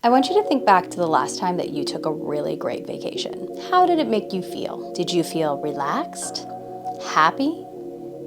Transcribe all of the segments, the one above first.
I want you to think back to the last time that you took a really great vacation. How did it make you feel? Did you feel relaxed, happy,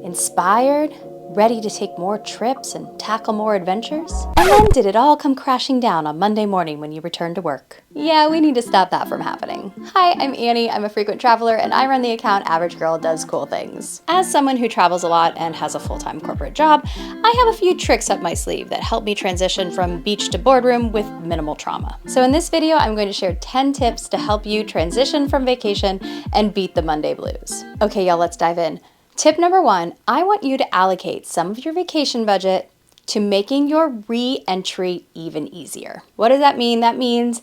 inspired, ready to take more trips and tackle more adventures? And then did it all come crashing down on Monday morning when you returned to work? Yeah, we need to stop that from happening. Hi, I'm Annie. I'm a frequent traveler and I run the account Average Girl Does Cool Things. As someone who travels a lot and has a full-time corporate job, I have a few tricks up my sleeve that help me transition from beach to boardroom with minimal trauma. So in this video, I'm going to share 10 tips to help you transition from vacation and beat the Monday blues. Okay, y'all, let's dive in. Tip number 1, I want you to allocate some of your vacation budget to making your re-entry even easier. What does that mean? That means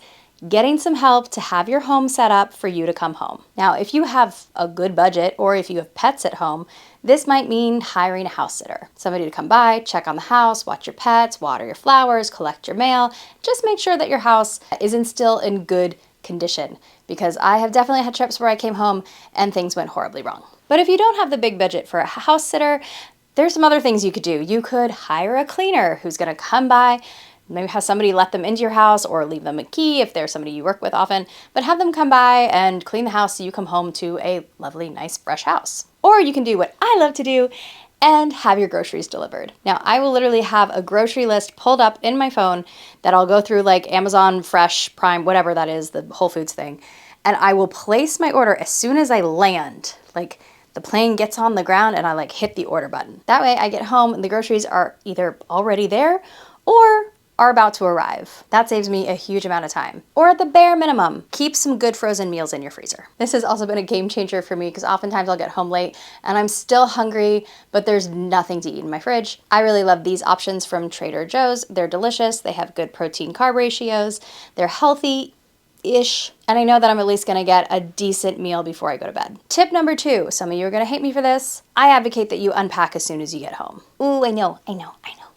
getting some help to have your home set up for you to come home. Now, if you have a good budget or if you have pets at home, this might mean hiring a house sitter. Somebody to come by, check on the house, watch your pets, water your flowers, collect your mail. Just make sure that your house is still in good condition, because I have definitely had trips where I came home and things went horribly wrong. But if you don't have the big budget for a house sitter, there's some other things you could do. You could hire a cleaner who's gonna come by, maybe have somebody let them into your house or leave them a key if there's somebody you work with often, but have them come by and clean the house so you come home to a lovely, nice, fresh house. Or you can do what I love to do and have your groceries delivered. Now, I will literally have a grocery list pulled up in my phone that I'll go through, like Amazon Fresh, Prime, whatever that is, the Whole Foods thing, and I will place my order as soon as I land. Like, the plane gets on the ground and I like hit the order button. That way I get home and the groceries are either already there or are about to arrive. That saves me a huge amount of time. Or at the bare minimum, keep some good frozen meals in your freezer. This has also been a game changer for me because oftentimes I'll get home late and I'm still hungry, but there's nothing to eat in my fridge. I really love these options from Trader Joe's. They're delicious. They have good protein carb ratios. They're healthy-ish, and I know that I'm at least gonna get a decent meal before I go to bed. Tip number 2, some of you are gonna hate me for this. I advocate that you unpack as soon as you get home. Ooh, I know.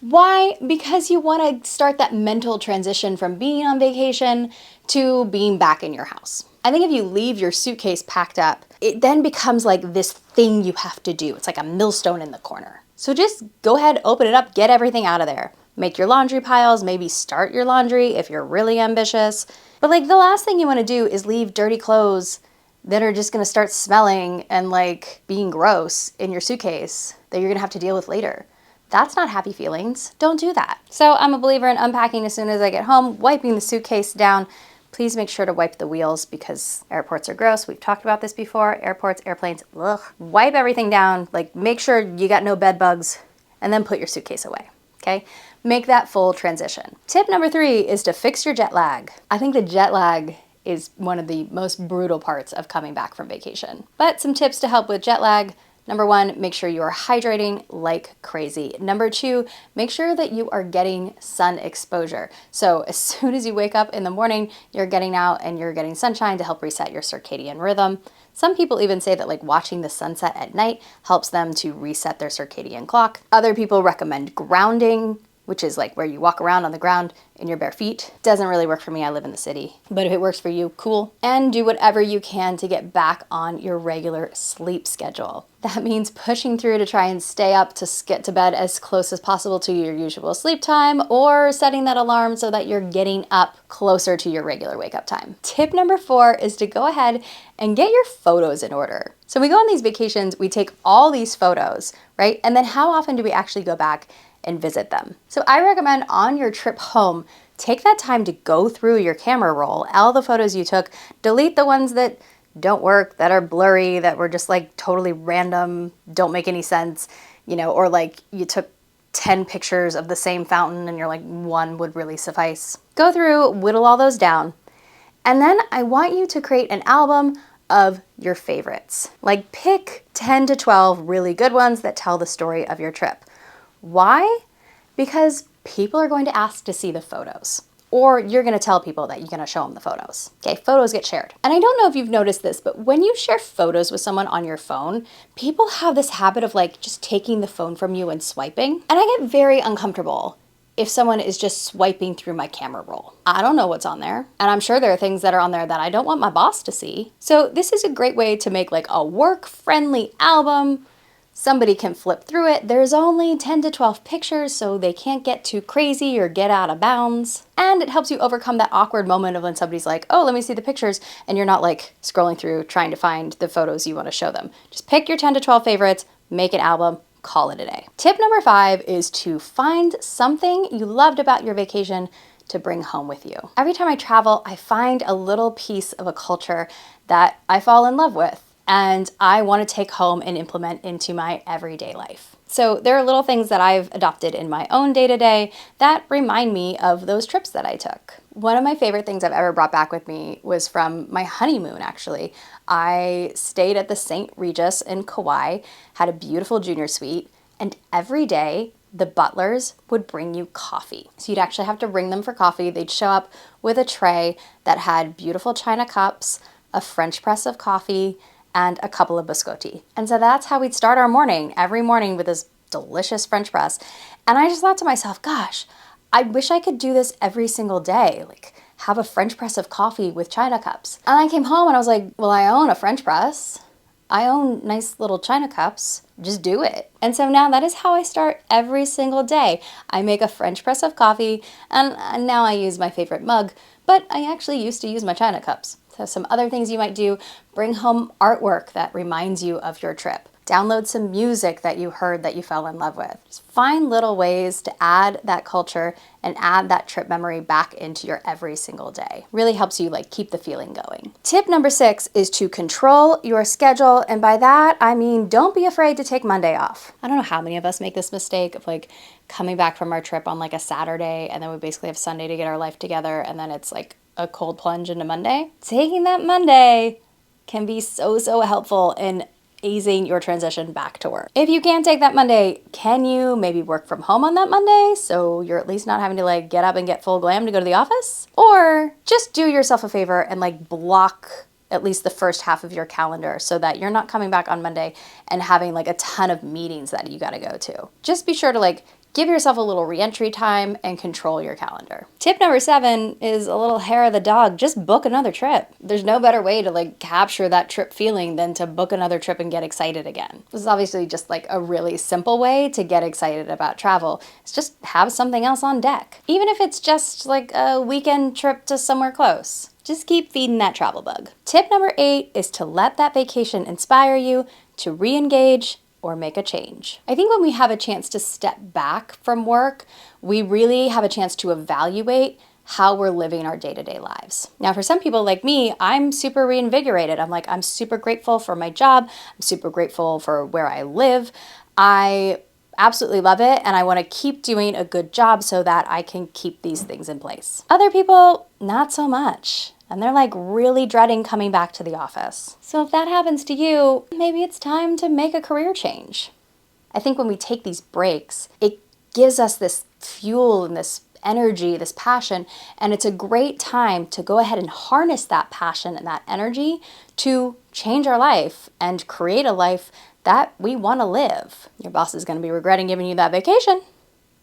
Why? Because you wanna start that mental transition from being on vacation to being back in your house. I think if you leave your suitcase packed up, it then becomes like this thing you have to do. It's like a millstone in the corner. So just go ahead, open it up, get everything out of there. Make your laundry piles, maybe start your laundry if you're really ambitious. But like the last thing you wanna do is leave dirty clothes that are just gonna start smelling and like being gross in your suitcase that you're gonna have to deal with later. That's not happy feelings. Don't do that. So I'm a believer in unpacking as soon as I get home, wiping the suitcase down. Please make sure to wipe the wheels because airports are gross. We've talked about this before. Airports, airplanes, ugh. Wipe everything down, like make sure you got no bed bugs, and then put your suitcase away, okay? Make that full transition. Tip number 3 is to fix your jet lag. I think the jet lag is one of the most brutal parts of coming back from vacation. But some tips to help with jet lag. Number 1, make sure you are hydrating like crazy. Number 2, make sure that you are getting sun exposure. So as soon as you wake up in the morning, you're getting out and you're getting sunshine to help reset your circadian rhythm. Some people even say that like watching the sunset at night helps them to reset their circadian clock. Other people recommend grounding, which is like where you walk around on the ground in your bare feet. Doesn't really work for me, I live in the city. But if it works for you, cool. And do whatever you can to get back on your regular sleep schedule. That means pushing through to try and stay up to get to bed as close as possible to your usual sleep time, or setting that alarm so that you're getting up closer to your regular wake up time. Tip number 4 is to go ahead and get your photos in order. So we go on these vacations, we take all these photos, right? And then how often do we actually go back and visit them? So I recommend on your trip home, take that time to go through your camera roll, all the photos you took, delete the ones that don't work, that are blurry, that were just like totally random, don't make any sense, you know, or like you took 10 pictures of the same fountain and you're like, one would really suffice. Go through, whittle all those down. And then I want you to create an album of your favorites. Like pick 10 to 12 really good ones that tell the story of your trip. Why? Because people are going to ask to see the photos, or you're going to tell people that you're going to show them the photos. Okay, photos get shared. And I don't know if you've noticed this, but when you share photos with someone on your phone, people have this habit of like just taking the phone from you and swiping. And I get very uncomfortable if someone is just swiping through my camera roll. I don't know what's on there. And I'm sure there are things that are on there that I don't want my boss to see. So this is a great way to make like a work-friendly album Somebody can flip through it. There's only 10 to 12 pictures, so they can't get too crazy or get out of bounds. And it helps you overcome that awkward moment of when somebody's like, oh, let me see the pictures, and you're not like scrolling through trying to find the photos you want to show them. Just pick your 10 to 12 favorites, make an album, call it a day. Tip number 5 is to find something you loved about your vacation to bring home with you. Every time I travel, I find a little piece of a culture that I fall in love with and I want to take home and implement into my everyday life. So there are little things that I've adopted in my own day-to-day that remind me of those trips that I took. One of my favorite things I've ever brought back with me was from my honeymoon, actually. I stayed at the St. Regis in Kauai, had a beautiful junior suite, and every day the butlers would bring you coffee. So you'd actually have to ring them for coffee. They'd show up with a tray that had beautiful china cups, a French press of coffee, and a couple of biscotti. And so that's how we'd start our morning, every morning with this delicious French press. And I just thought to myself, gosh, I wish I could do this every single day, like have a French press of coffee with china cups. And I came home and I was like, well, I own a French press. I own nice little china cups, just do it. And so now that is how I start every single day. I make a French press of coffee, and now I use my favorite mug, but I actually used to use my china cups. So some other things you might do: bring home artwork that reminds you of your trip. Download some music that you heard that you fell in love with. Just find little ways to add that culture and add that trip memory back into your every single day. Really helps you like keep the feeling going. Tip number 6 is to control your schedule. And by that, I mean, don't be afraid to take Monday off. I don't know how many of us make this mistake of like coming back from our trip on like a Saturday and then we basically have Sunday to get our life together and then it's like a cold plunge into Monday. Taking that Monday can be so helpful in easing your transition back to work. If you can't take that Monday, can you maybe work from home on that Monday so you're at least not having to like get up and get full glam to go to the office? Or just do yourself a favor and like block at least the first half of your calendar so that you're not coming back on Monday and having like a ton of meetings that you gotta go to. Just be sure to like give yourself a little re-entry time and control your calendar. Tip number 7 is a little hair of the dog. Just book another trip. There's no better way to like capture that trip feeling than to book another trip and get excited again. This is obviously just like a really simple way to get excited about travel. It's just have something else on deck. Even if it's just like a weekend trip to somewhere close. Just keep feeding that travel bug. Tip number 8 is to let that vacation inspire you to re-engage or make a change. I think when we have a chance to step back from work, we really have a chance to evaluate how we're living our day-to-day lives. Now, for some people like me, I'm super reinvigorated. I'm super grateful for my job. I'm super grateful for where I live. I absolutely love it, and I want to keep doing a good job so that I can keep these things in place. Other people, not so much. And they're like really dreading coming back to the office. So if that happens to you, maybe it's time to make a career change. I think when we take these breaks, it gives us this fuel and this energy, this passion, and it's a great time to go ahead and harness that passion and that energy to change our life and create a life that we want to live. Your boss is going to be regretting giving you that vacation.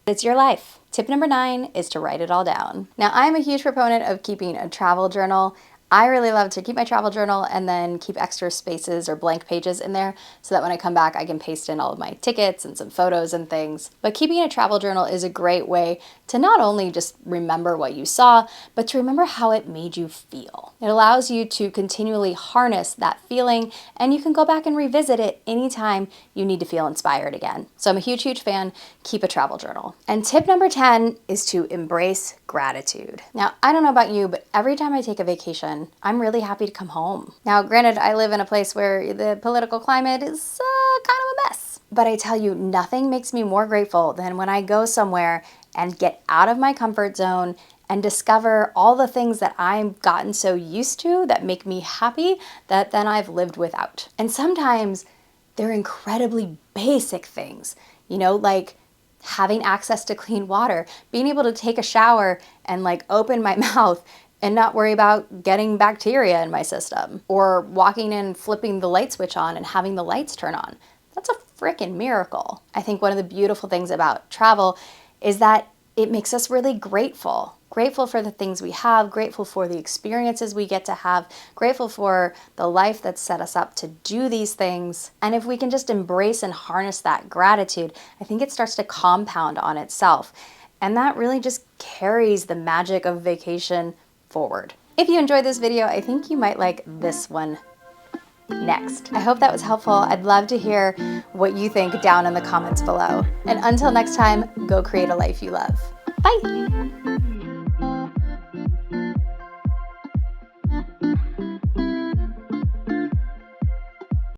It's your life. Tip number 9 is to write it all down. Now, I'm a huge proponent of keeping a travel journal. I really love to keep my travel journal and then keep extra spaces or blank pages in there so that when I come back, I can paste in all of my tickets and some photos and things. But keeping a travel journal is a great way to not only just remember what you saw, but to remember how it made you feel. It allows you to continually harness that feeling, and you can go back and revisit it anytime you need to feel inspired again. So I'm a huge fan. Keep a travel journal. And tip number 10 is to embrace gratitude. Now, I don't know about you, but every time I take a vacation, I'm really happy to come home. Now, granted, I live in a place where the political climate is kind of a mess. But I tell you, nothing makes me more grateful than when I go somewhere and get out of my comfort zone and discover all the things that I've gotten so used to that make me happy that then I've lived without. And sometimes they're incredibly basic things, like having access to clean water, being able to take a shower and like open my mouth and not worry about getting bacteria in my system, or walking in, flipping the light switch on and having the lights turn on. That's a freaking miracle. I think one of the beautiful things about travel is that it makes us really grateful grateful for the things we have, grateful for the experiences we get to have, grateful for the life that's set us up to do these things. And if we can just embrace and harness that gratitude, I think it starts to compound on itself. And that really just carries the magic of vacation forward. If you enjoyed this video, I think you might like this one next. I hope that was helpful. I'd love to hear what you think down in the comments below. And until next time, go create a life you love. Bye.